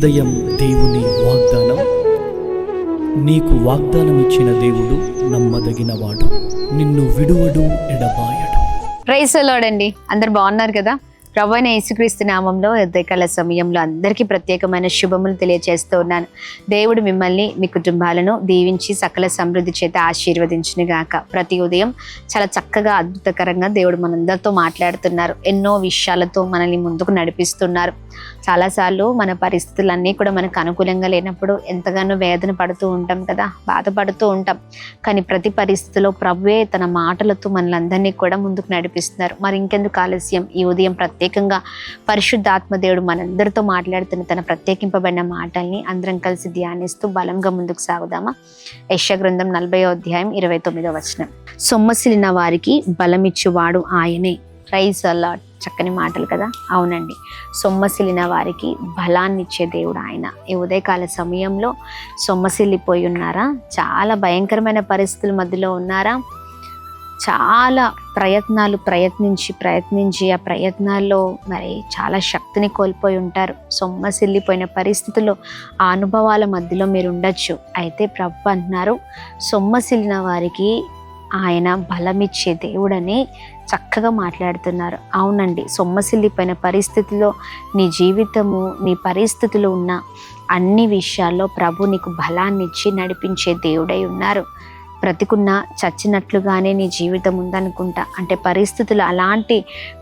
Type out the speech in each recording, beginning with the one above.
ఉదయం దేవుని వాగ్దానం. నీకు వాగ్దానం ఇచ్చిన దేవుడు నమ్మదగినవాడు, నిన్ను విడువడు, ఎడబాయడు. ప్రైజ్ ది లార్డ్ అండి. అందరు బాగున్నారు కదా? ప్రభువైన యేసుక్రీస్తు నామంలో ఉదయకాల సమయంలో అందరికీ ప్రత్యేకమైన శుభములు తెలియజేస్తూ ఉన్నాను. దేవుడు మిమ్మల్ని, మీ కుటుంబాలను దీవించి సకల సమృద్ధి చేత ఆశీర్వదించును గాక. ప్రతి ఉదయం చాలా చక్కగా అద్భుతకరంగా దేవుడు మనందరితో మాట్లాడుతున్నారు. ఎన్నో విషయాలతో మనల్ని ముందుకు నడిపిస్తున్నారు. చాలాసార్లు మన పరిస్థితులన్నీ కూడా మనకు అనుకూలంగా లేనప్పుడు ఎంతగానో వేదన పడుతూ ఉంటాం కదా, బాధపడుతూ ఉంటాం. కానీ ప్రతి పరిస్థితిలో ప్రభువే తన మాటలతో మనలందరినీ కూడా ముందుకు నడిపిస్తున్నారు. మరి ఇంకెందుకు ఆలస్యం? ఈ ఉదయం ప్రత్యేకంగా పరిశుద్ధాత్మ దేవుడు మనందరితో మాట్లాడుతున్న తన ప్రత్యేకింపబడిన మాటల్ని అందరం కలిసి ధ్యానిస్తూ బలంగా ముందుకు సాగుదామా? యెషయా గ్రంథం 40వ అధ్యాయం 29వ వచనం. సొమ్మసిలిన వారికి బలమిచ్చువాడు ఆయనే. Praise the Lord. చక్కని మాటలు కదా. అవునండి, సొమ్మసిలిన వారికి బలాన్ని ఇచ్చే దేవుడు ఆయన. ఈ ఉదయకాల సమయంలో సొమ్మసిల్లిపోయి ఉన్నారా? చాలా భయంకరమైన పరిస్థితుల మధ్యలో ఉన్నారా? చాలా ప్రయత్నించి ఆ ప్రయత్నాల్లో మరి చాలా శక్తిని కోల్పోయి ఉంటారు. సొమ్మసిల్లిపోయిన పరిస్థితుల్లో ఆ అనుభవాల మధ్యలో మీరు ఉండొచ్చు. అయితే ప్రభు అంటున్నారు, సొమ్మసిల్లిన వారికి ఆయన బలమిచ్చే దేవుడని చక్కగా మాట్లాడుతున్నారు. అవునండి, సొమ్మసిల్లిపోయిన పరిస్థితిలో నీ జీవితము, నీ పరిస్థితులు ఉన్న అన్ని విషయాల్లో ప్రభు నీకు బలాన్ని ఇచ్చి నడిపించే దేవుడై ఉన్నారు. బ్రతికున్నా చచ్చినట్లుగానే నీ జీవితం ఉందనుకుంటా. అంటే పరిస్థితులు అలాంటి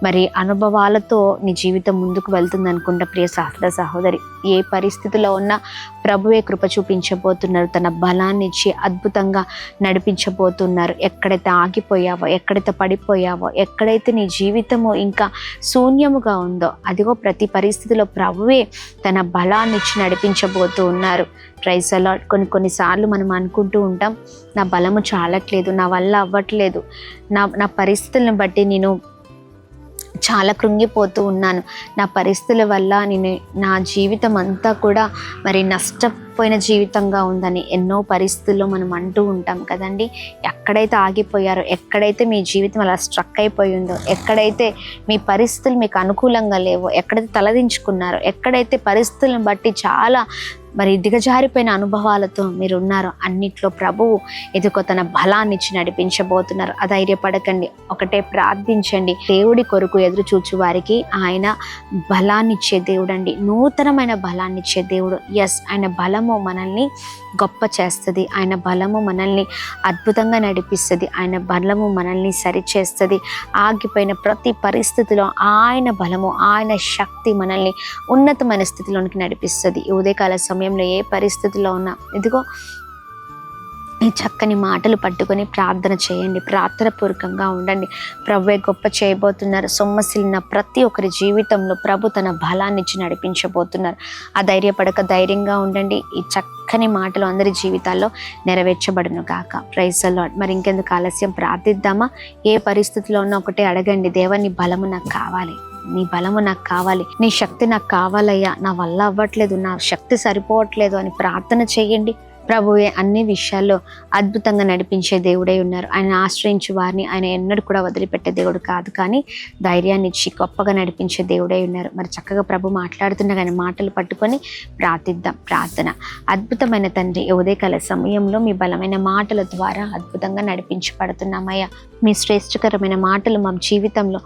మరి అనుభవాలతో నీ జీవితం ముందుకు వెళ్తుంది అనుకుంటా. ప్రియ సహోదర సహోదరి, ఏ పరిస్థితిలో ఉన్నా ప్రభువే కృప చూపించబోతున్నారు. తన బలాన్ని ఇచ్చి అద్భుతంగా నడిపించబోతున్నారు. ఎక్కడైతే ఆగిపోయావో, ఎక్కడైతే పడిపోయావో, ఎక్కడైతే నీ జీవితము ఇంకా శూన్యముగా ఉందో, అదిగో ప్రతి పరిస్థితిలో ప్రభువే తన బలాన్ని ఇచ్చి నడిపించబోతూ ఉన్నారు. Praise the Lord. కొన్నిసార్లు మనం అనుకుంటూ ఉంటాం, నా బలము చాలట్లేదు, నా వల్ల అవ్వట్లేదు, నా పరిస్థితులను బట్టి నేను చాలా కృంగిపోతూ ఉన్నాను, నా పరిస్థితుల వల్ల నా జీవితం అంతా కూడా మరి నష్టపోయిన జీవితంగా ఉందని ఎన్నో పరిస్థితుల్లో మనం అంటూ ఉంటాం కదండి. ఎక్కడైతే ఆగిపోయారో, ఎక్కడైతే మీ జీవితం అలా స్ట్రక్ అయిపోయిందో, ఎక్కడైతే మీ పరిస్థితులు మీకు అనుకూలంగా లేవో, ఎక్కడైతే తలదించుకున్నారో, ఎక్కడైతే పరిస్థితులను బట్టి చాలా మరి దిగజారిపోయిన అనుభవాలతో మీరు ఉన్నారో, అన్నిట్లో ప్రభువు ఎదుకో తన బలాన్ని ఇచ్చి నడిపించబోతున్నారు. అధైర్యపడకండి, ఒకటే ప్రార్థించండి. దేవుడి కొరకు ఎదురు చూచు వారికి ఆయన బలాన్ని ఇచ్చే దేవుడు అండి, నూతనమైన బలాన్ని ఇచ్చే దేవుడు. ఎస్, ఆయన బలము మనల్ని గొప్ప చేస్తుంది. ఆయన బలము మనల్ని అద్భుతంగా నడిపిస్తుంది. ఆయన బలము మనల్ని సరిచేస్తుంది. ఆగిపోయిన ప్రతి పరిస్థితిలో ఆయన బలము, ఆయన శక్తి మనల్ని ఉన్నతమైన స్థితిలోనికి నడిపిస్తుంది. ఈ ఉదయకాల సమయంలో ఏ పరిస్థితిలో ఉన్నా ఇదిగో ఈ చక్కని మాటలు పట్టుకొని ప్రార్థన చేయండి. ప్రార్థన పూర్వకంగా ఉండండి. ప్రభువే గొప్ప చేయబోతున్నారు. సొమ్మసిలిన ప్రతి ఒక్కరి జీవితంలో ప్రభు తన బలాన్ని ఇచ్చి నడిపించబోతున్నారు. ఆ ధైర్యపడక ధైర్యంగా ఉండండి. ఈ చక్కని మాటలు అందరి జీవితాల్లో నెరవేర్చబడును గాక. Praise the Lord. మరి ఇంకెందుకు ఆలస్యం? ప్రార్థిద్దామా? ఏ పరిస్థితిలో ఉన్నా ఒకటే అడగండి, దేవా నీ బలము నాకు కావాలి, నీ బలము నాకు కావాలి, నీ శక్తి నాకు కావాలయ్యా, నా వల్ల అవ్వట్లేదు, నా శక్తి సరిపోవట్లేదు అని ప్రార్థన చేయండి. ప్రభువే అన్ని విషయాల్లో అద్భుతంగా నడిపించే దేవుడై ఉన్నారు. ఆయన ఆశ్రయించు వారిని ఆయన ఎన్నడూ కూడా వదిలిపెట్టే దేవుడు కాదు, కానీ ధైర్యాన్ని ఇచ్చి గొప్పగా నడిపించే దేవుడై ఉన్నారు. మరి చక్కగా ప్రభు మాట్లాడుతున్న కానీ మాటలు పట్టుకొని ప్రార్థిద్దాం. ప్రార్థన. అద్భుతమైన తండ్రి, ఉదయకాల సమయంలో మీ బలమైన మాటల ద్వారా అద్భుతంగా నడిపించబడుతున్నామయ్యా. మీ శ్రేష్టకరమైన మాటలు మా జీవితంలో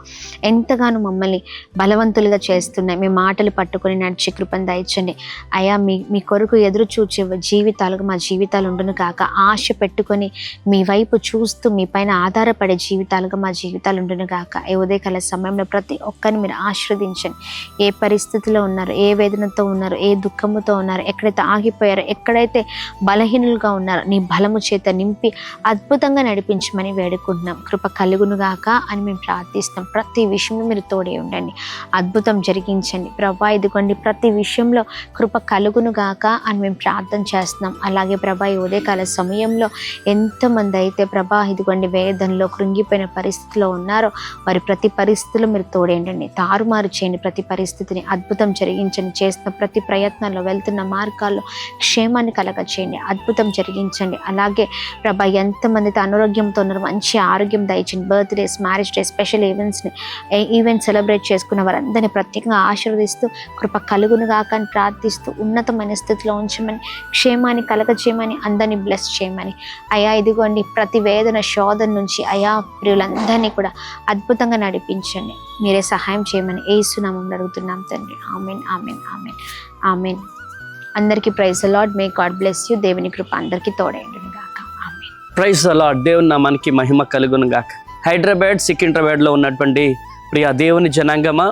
ఎంతగానో మమ్మల్ని బలవంతులుగా చేస్తున్నాయి. మీ మాటలు పట్టుకొని నడిచి కృపను దయచండి అయ్యా. మీ కొరకు ఎదురు చూచే జీవితాలుగా మా జీవితాలు ఉండును కాక. ఆశ పెట్టుకొని మీ వైపు చూస్తూ మీ పైన ఆధారపడే జీవితాలుగా మా జీవితాలు ఉండును కాక. ఏ ఉదయకాల సమయంలో ప్రతి ఒక్కరిని మీరు ఆశీర్వదించండి. ఏ పరిస్థితిలో ఉన్నారు, ఏ వేదనతో ఉన్నారు, ఏ దుఃఖముతో ఉన్నారు, ఎక్కడైతే ఆగిపోయారో, ఎక్కడైతే బలహీనులుగా ఉన్నారో నీ బలము చేత నింపి అద్భుతంగా నడిపించమని వేడుకుంటున్నాం. కృప కలుగును గాక అని మేము ప్రార్థిస్తాం. ప్రతి విషయంలో మీరు తోడే ఉండండి, అద్భుతం జరిగించండి ప్రభా. ఇదిగోండి ప్రతి విషయంలో కృప కలుగును గాక అని మేము ప్రార్థన చేస్తున్నాం. అలాగే అలాగే ప్రభా ఈ ఉదయకాల సమయంలో ఎంతమంది అయితే ప్రభా ఇదిగోండి వేదనలో కృంగిపోయిన పరిస్థితిలో ఉన్నారో వారి ప్రతి పరిస్థితుల్లో మీరు తోడేయండి, తారుమారు చేయండి, ప్రతి పరిస్థితిని అద్భుతం జరిగించండి, చేస్తున్న ప్రతి ప్రయత్నాల్లో వెళ్తున్న మార్గాల్లో క్షేమాన్ని కలగ చేయండి, అద్భుతం జరిగించండి. అలాగే ప్రభా ఎంతమందితో అనారోగ్యంతో ఉన్నారు మంచి ఆరోగ్యం దయచేయండి. Birthdays, marriage day, special event celebrate చేసుకున్న వారందరినీ ప్రత్యేకంగా ఆశీర్వదిస్తూ కృప కలుగునుగాక అని ప్రార్థిస్తూ ఉన్నతమైన స్థితిలో ఉంచమని, క్షేమాన్ని కలగచేయమని, అందరినీ బ్లెస్ చేయమని అయా ఇదిగోండి ప్రతి వేదన శోధన నుంచి అయా ప్రియులందరినీ కూడా అద్భుతంగా నడిపించండి, మీరే సహాయం చేయమని యేసు నామములో అడుగుతున్నాం తండ్రి. ఆమేన్, ఆమేన్, ఆమేన్, ఆమేన్. అందరికీ praise the lord. May God bless you. దేవుని కృప అందరికీ తోడైండును గాక. ఆమేన్. Praise the lord. దేవుని నామానికి మహిమ కలుగును గాక. హైదరాబాద్, సికింద్రాబాద్లో ఉన్నటువంటి ప్రియ దేవుని జనాంగమా,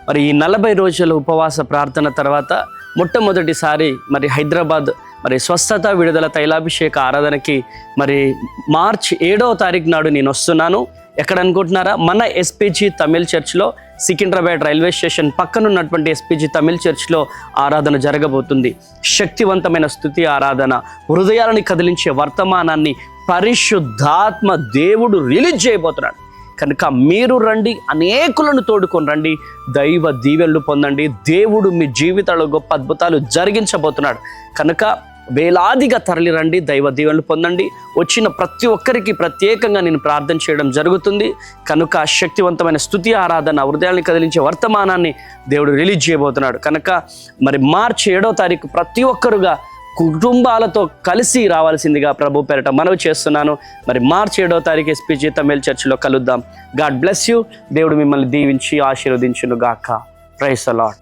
మరి ఈ 40 రోజుల ఉపవాస ప్రార్థన తర్వాత మొట్టమొదటిసారి మరి హైదరాబాద్ మరి స్వస్థత విడుదల తైలాభిషేక ఆరాధనకి మరి మార్చ్ 7వ తారీఖు నాడు నేను వస్తున్నాను. ఎక్కడ అనుకుంటున్నారా? మన ఎస్పీజీ తమిళ్ చర్చ్లో, సికింద్రాబాద్ రైల్వే స్టేషన్ పక్కన ఉన్నటువంటి ఎస్పీజీ తమిళ్ చర్చ్లో ఆరాధన జరగబోతుంది. శక్తివంతమైన స్తుతి ఆరాధన, హృదయాలను కదిలించే వర్తమానాన్ని పరిశుద్ధాత్మ దేవుడు రిలీజ్ చేయబోతున్నాడు. కనుక మీరు రండి, అనేకులను తోడుకొని రండి, దైవ దీవెనలు పొందండి. దేవుడు మీ జీవితాల్లో గొప్ప అద్భుతాలు జరిగించబోతున్నాడు. కనుక వేలాదిగా తరలి రండి, దైవ దీవెనలు పొందండి. వచ్చిన ప్రతి ఒక్కరికి ప్రత్యేకంగా నేను ప్రార్థన చేయడం జరుగుతుంది. కనుక శక్తివంతమైన స్తుతి ఆరాధన, హృదయాన్ని కదిలించే వర్తమానాన్ని దేవుడు రిలీజ్ చేయబోతున్నాడు. కనుక మరి మార్చి 7వ తారీఖు ప్రతి ఒక్కరుగా కుటుంబాలతో కలిసి రావాల్సిందిగా ప్రభు పేరట మనవి చేస్తున్నాను. మరి మార్చి 7వ తారీఖు ఎస్పీజీ తమిళ్ చర్చిలో కలుద్దాం. God bless you. దేవుడు మిమ్మల్ని దీవించి ఆశీర్వదించును గాక. Praise the lord.